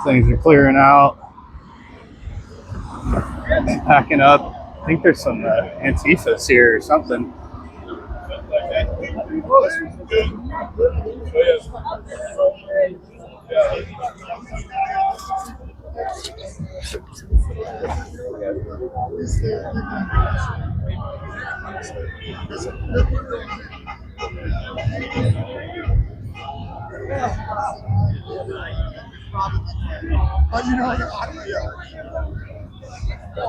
Things are clearing out, packing up. I think there's some Antifas here or something. They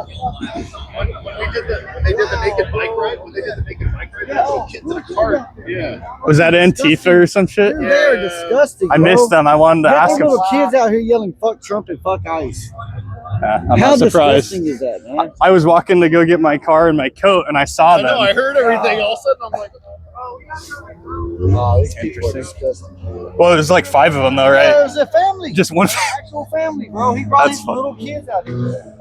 did the naked bike ride. When they did the naked bike ride, there were kids in a cart. Yeah. Was that Antifa or some shit? Dude, they are disgusting. I missed them. I wanted to ask them. Little kids out here yelling "fuck Trump" and "fuck ICE." I'm How not surprised. disgusting is that, man? I was walking to go get my car and my coat, and I saw them. I heard everything. All of a sudden, I'm like, Oh, these people are disgusting. Well, there's like 5 of them, though, right? Yeah, there's a family. Just one. Actual family, bro. He brought That's his fun. little kids out here.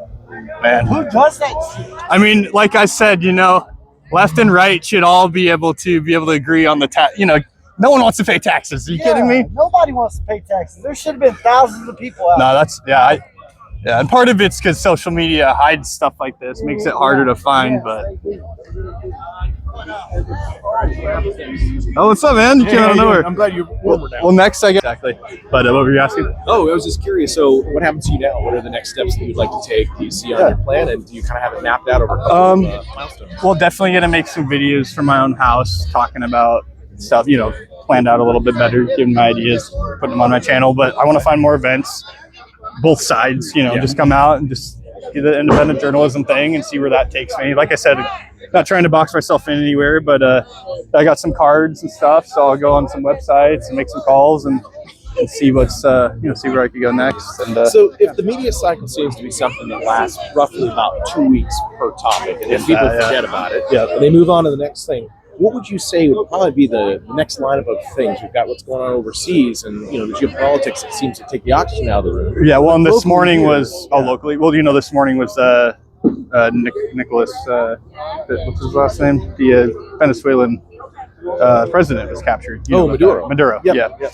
Man. Who does that shit? I mean, like I said, left and right should all be able to agree on the tax. No one wants to pay taxes. Are you kidding me? Nobody wants to pay taxes. There should have been thousands of people out. No, that's and part of it's because social media hides stuff like this, makes it harder to find. But oh, what's up, man? You came out of nowhere. I'm glad you're warmer now. Well, next I get exactly. But what were you asking? Oh, I was just curious. So, what happens to you now? What are the next steps that you'd like to take? Do you see on your plan, and do you kind of have it mapped out over milestones? Well, definitely gonna make some videos for my own house, talking about stuff. Planned out a little bit better, giving my ideas, putting them on my channel. But I want to find more events, both sides. Just come out and just do the independent journalism thing and see where that takes me. Like I said, not trying to box myself in anywhere, but I got some cards and stuff, so I'll go on some websites and make some calls and see what's see where I could go next. And so, if the media cycle seems to be something that lasts roughly about 2 weeks per topic, and if people forget about it, and they move on to the next thing, what would you say would probably be the next lineup of things? We've got what's going on overseas, and the geopolitiks that seems to take the oxygen out of the room. Yeah, well, and this morning was locally. Well, this morning was Nicholas. What's his last name? The Venezuelan president was captured. Maduro. Maduro. Yep. Yeah.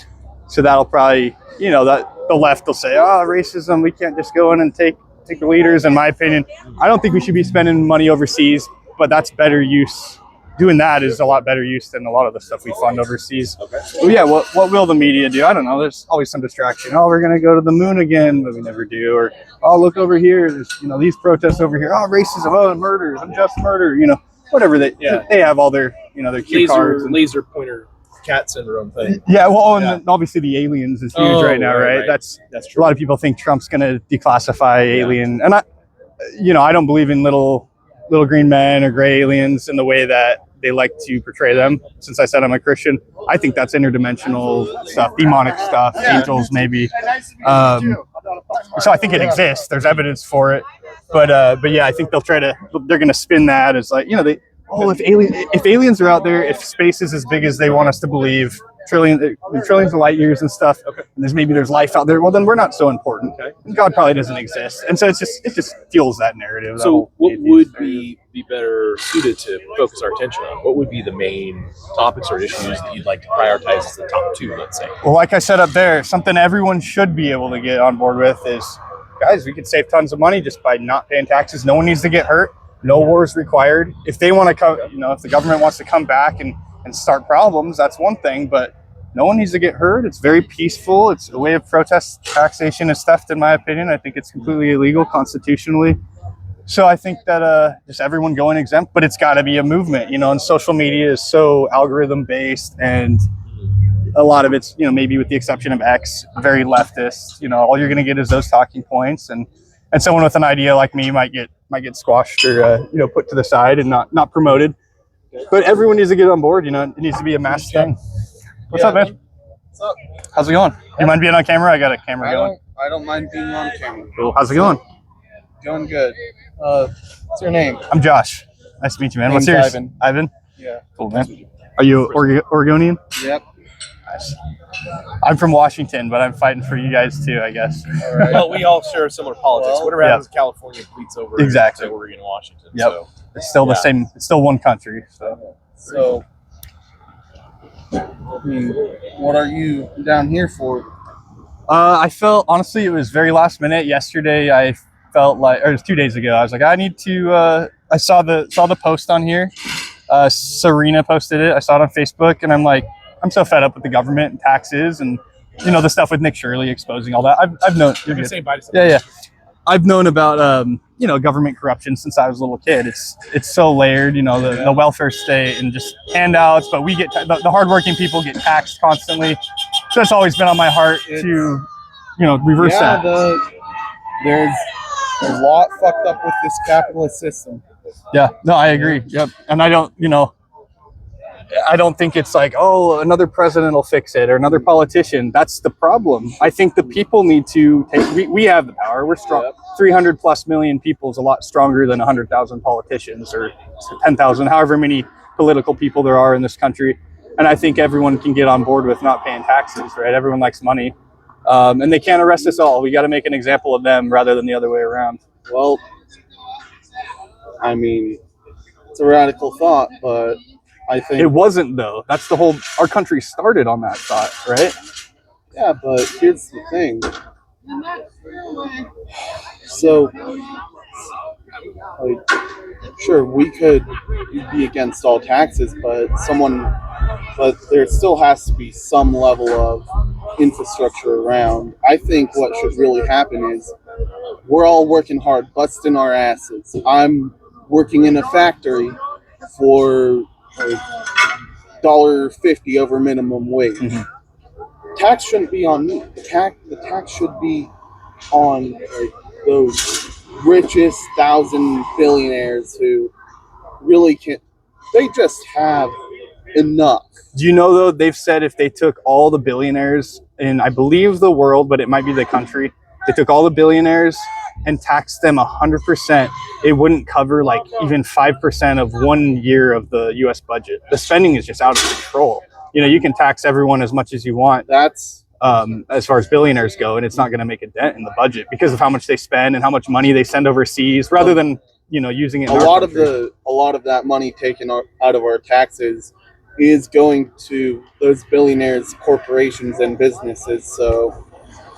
So that'll probably, that the left will say, "Oh, racism. We can't just go in and take the leaders." In my opinion, I don't think we should be spending money overseas, but that's better use. Doing that is a lot better use than a lot of the stuff we fund overseas. Okay. Well, yeah, what will the media do? I don't know. There's always some distraction. Oh, we're going to go to the moon again, but we never do. Or, oh, look over here. There's, these protests over here. Oh, racism. Oh, murder. Unjust murder. Whatever they have all their, their cue cards. Laser pointer cat syndrome thing. Yeah, well, and obviously the aliens is huge right now, right? That's true. A lot of people think Trump's going to declassify alien. And I don't believe in little green men or gray aliens in the way that they like to portray them. Since I said I'm a Christian, I think that's interdimensional stuff, demonic stuff, angels maybe. So I think it exists. There's evidence for it. But yeah, I think they're going to spin that as like, if aliens are out there, if space is as big as they want us to believe, trillions of light years and stuff, and there's life out there, well, then we're not so important. And God probably doesn't exist. And so it just fuels that narrative. So what would be better suited to focus our attention on? What would be the main topics or issues that you'd like to prioritize as the top 2, let's say? Well, like I said up there, something everyone should be able to get on board with is, guys, we could save tons of money just by not paying taxes. No one needs to get hurt. No wars required. If they want to come, if the government wants to come back and start problems, that's one thing, but no one needs to get hurt. It's very peaceful. It's a way of protest. Taxation is theft, in my opinion. I think it's completely illegal constitutionally. So I think that just everyone going exempt, but it's got to be a movement, and social media is so algorithm based, and a lot of it's, maybe with the exception of X, very leftist. All you're going to get is those talking points, and someone with an idea like me might get squashed or put to the side and not promoted. But everyone needs to get on board. It needs to be a mass thing. What's up, man? What's up? How's it going? You mind being on camera? I got a camera going. I don't mind being on camera. Cool. How's it going? Doing good. What's your name? I'm Josh. Nice to meet you, man. What's yours? Ivan. Ivan? Yeah. Cool, man. Are you Oregonian? Yep. Nice. I'm from Washington, but I'm fighting for you guys too, I guess. All right. Well, we all share similar politics. Well, Whatever happens in California bleeds over Exactly. to Oregon and Washington. Yep. So, It's still the same. It's still one country. So, I mean, what are you down here for? I felt, honestly, it was very last minute. Yesterday, I felt like, or it was 2 days ago. I was like, I need to. I saw the post on here. Serena posted it. I saw it on Facebook, and I'm like, I'm so fed up with the government and taxes, and the stuff with Nick Shirley exposing all that. I've known. You're gonna say bye to Yeah, yeah. I've known about government corruption since I was a little kid. It's so layered, the welfare state and just handouts, but we get the hardworking people get taxed constantly. So it's always been on my heart to reverse that. There's a lot fucked up with this capitalist system. Yeah, no, I agree. Yep, and I don't think it's like, oh, another president will fix it or another politician. That's the problem. I think the people need to take. We have the power. We're strong. Yep. 300 plus million people is a lot stronger than 100,000 politicians or 10,000, however many political people there are in this country. And I think everyone can get on board with not paying taxes, right? Everyone likes money. And they can't arrest us all. We got to make an example of them rather than the other way around. Well, I mean, it's a radical thought, but I think it wasn't, though. That's the whole. Our country started on that thought, right? Yeah, but here's the thing. So, sure, we could be against all taxes, but there still has to be some level of infrastructure around. I think what should really happen is we're all working hard, busting our asses. I'm working in a factory for $1.50 over minimum wage. Mm-hmm. Tax shouldn't be on me. The tax should be on those richest 1,000 billionaires who really can't. They just have enough. Do you know, though, they've said if they took all the billionaires in, I believe, the world, but it might be the country, they took all the billionaires and taxed them 100%, it wouldn't cover like even 5% of 1 year of the U.S. budget. The spending is just out of control. You can tax everyone as much as you want. That's as far as billionaires go, and it's not going to make a dent in the budget because of how much they spend and how much money they send overseas, rather than using it. A lot of that money taken out of our taxes is going to those billionaires, corporations, and businesses. So,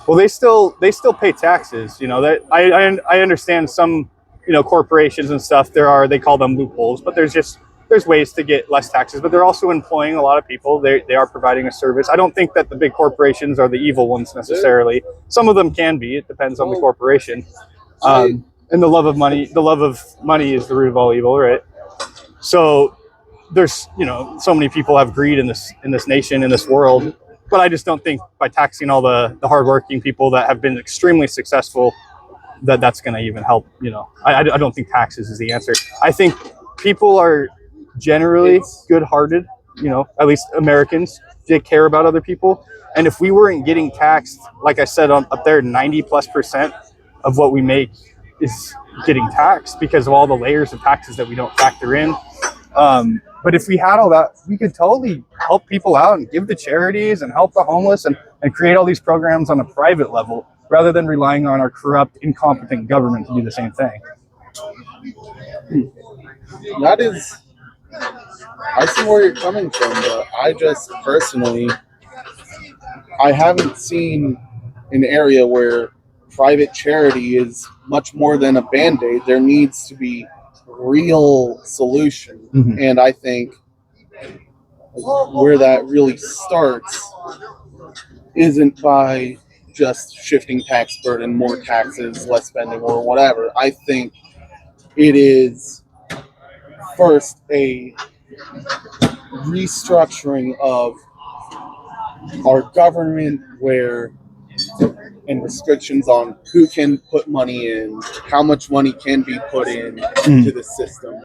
well, they still pay taxes. That I understand some corporations and stuff. They call them loopholes, but there's ways to get less taxes, but they're also employing a lot of people. They are providing a service. I don't think that the big corporations are the evil ones necessarily. Some of them can be. It depends on the corporation. And the love of money is the root of all evil, right? So there's, so many people have greed in this nation, in this world. But I just don't think by taxing all the hardworking people that have been extremely successful, that's going to even help. I don't think taxes is the answer. I think people are generally good-hearted, at least Americans, they care about other people. And if we weren't getting taxed, like I said, up there, 90+% of what we make is getting taxed because of all the layers of taxes that we don't factor in. But if we had all that, we could totally help people out and give to charities and help the homeless and create all these programs on a private level rather than relying on our corrupt, incompetent government to do the same thing. That is, I see where you're coming from, but I just personally, I haven't seen an area where private charity is much more than a Band-Aid. There needs to be real solution. Mm-hmm. And I think where that really starts isn't by just shifting tax burden, more taxes, less spending, or whatever. I think it is first a restructuring of our government and restrictions on who can put money in, how much money can be put in to the system.